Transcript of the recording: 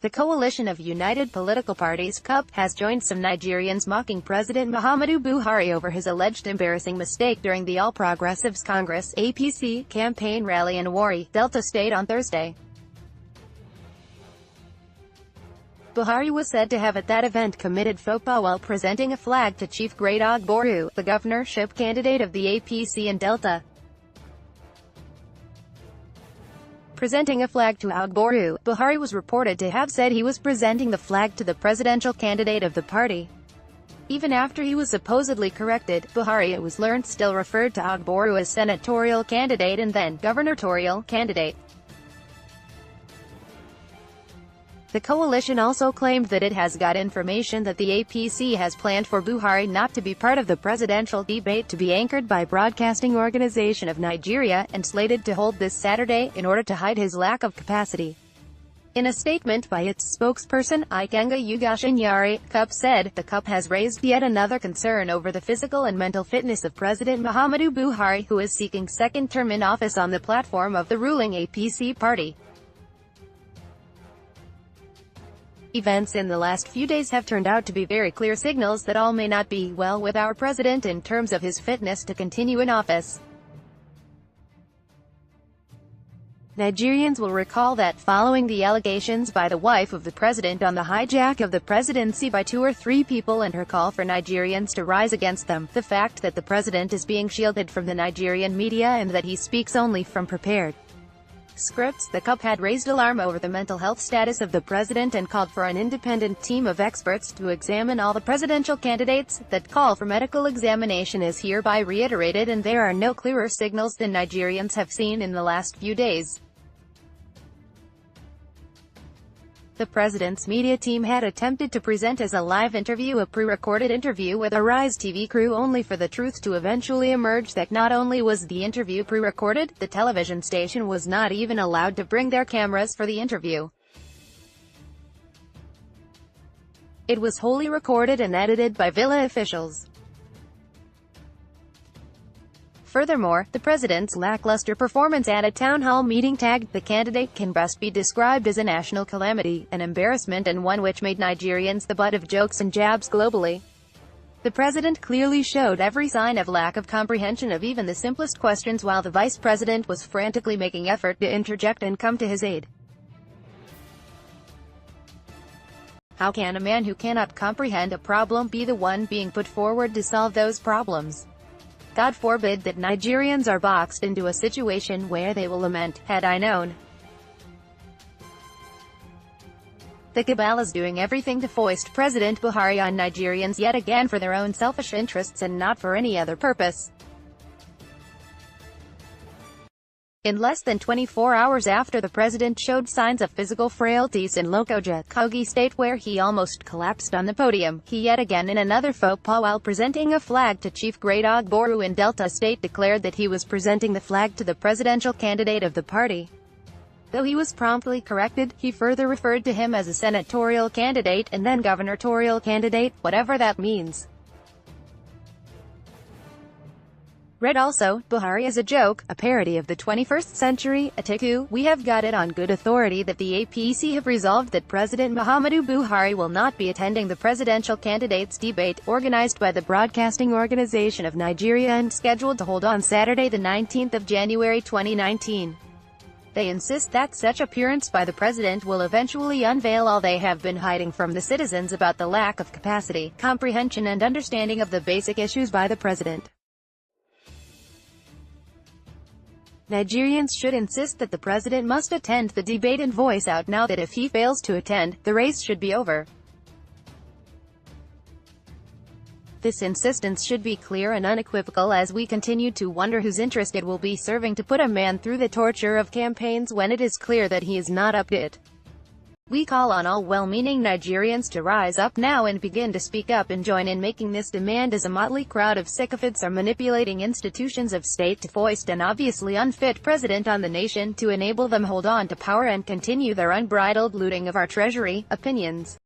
The coalition of United Political Parties (CUPP) has joined some Nigerians mocking President Muhammadu Buhari over his alleged embarrassing mistake during the All Progressives Congress (APC) campaign rally in Warri, Delta State on Thursday. Buhari was said to have at that event committed faux pas while presenting a flag to Chief Great Ogboru, the governorship candidate of the APC in Delta. Presenting a flag to Ogboru, Buhari was reported to have said he was presenting the flag to the presidential candidate of the party. Even after he was supposedly corrected, Buhari, it was learned, still referred to Ogboru as senatorial candidate and then gubernatorial candidate. The coalition also claimed that it has got information that the APC has planned for Buhari not to be part of the presidential debate to be anchored by Broadcasting Organization of Nigeria, and slated to hold this Saturday, in order to hide his lack of capacity. In a statement by its spokesperson, Ikenga Ugashinyari, CUPP said, the CUPP has raised yet another concern over the physical and mental fitness of President Muhammadu Buhari, who is seeking second term in office on the platform of the ruling APC party. Events in the last few days have turned out to be very clear signals that all may not be well with our president in terms of his fitness to continue in office. Nigerians will recall that, following the allegations by the wife of the president on the hijack of the presidency by 2 or 3 people and her call for Nigerians to rise against them, the fact that the president is being shielded from the Nigerian media and that he speaks only from prepared scripts, the CUPP had raised alarm over the mental health status of the president and called for an independent team of experts to examine all the presidential candidates. That call for medical examination is hereby reiterated, and there are no clearer signals than Nigerians have seen in the last few days. The president's media team had attempted to present as a live interview a pre-recorded interview with a Rise TV crew, only for the truth to eventually emerge that not only was the interview pre-recorded, the television station was not even allowed to bring their cameras for the interview. It was wholly recorded and edited by Villa officials. Furthermore, the president's lackluster performance at a town hall meeting tagged the candidate can best be described as a national calamity, an embarrassment, and one which made Nigerians the butt of jokes and jabs globally. The president clearly showed every sign of lack of comprehension of even the simplest questions, while the vice president was frantically making effort to interject and come to his aid. How can a man who cannot comprehend a problem be the one being put forward to solve those problems? God forbid that Nigerians are boxed into a situation where they will lament, "Had I known." The cabal is doing everything to foist President Buhari on Nigerians yet again for their own selfish interests and not for any other purpose. In less than 24 hours after the president showed signs of physical frailties in Lokoja, Kogi State, where he almost collapsed on the podium, he yet again, in another faux pas while presenting a flag to Chief Great Ogboru in Delta State, declared that he was presenting the flag to the presidential candidate of the party. Though he was promptly corrected, he further referred to him as a senatorial candidate and then gubernatorial candidate, whatever that means. Read also, Buhari is a joke, a parody of the 21st century, a tiku. We have got it on good authority that the APC have resolved that President Muhammadu Buhari will not be attending the presidential candidates debate, organized by the Broadcasting Organization of Nigeria and scheduled to hold on Saturday the 19th of January 2019. They insist that such appearance by the president will eventually unveil all they have been hiding from the citizens about the lack of capacity, comprehension and understanding of the basic issues by the president. Nigerians should insist that the president must attend the debate and voice out now that if he fails to attend, the race should be over. This insistence should be clear and unequivocal, as we continue to wonder whose interest it will be serving to put a man through the torture of campaigns when it is clear that he is not up to it. We call on all well-meaning Nigerians to rise up now and begin to speak up and join in making this demand, as a motley crowd of sycophants are manipulating institutions of state to foist an obviously unfit president on the nation to enable them hold on to power and continue their unbridled looting of our treasury. Opinions.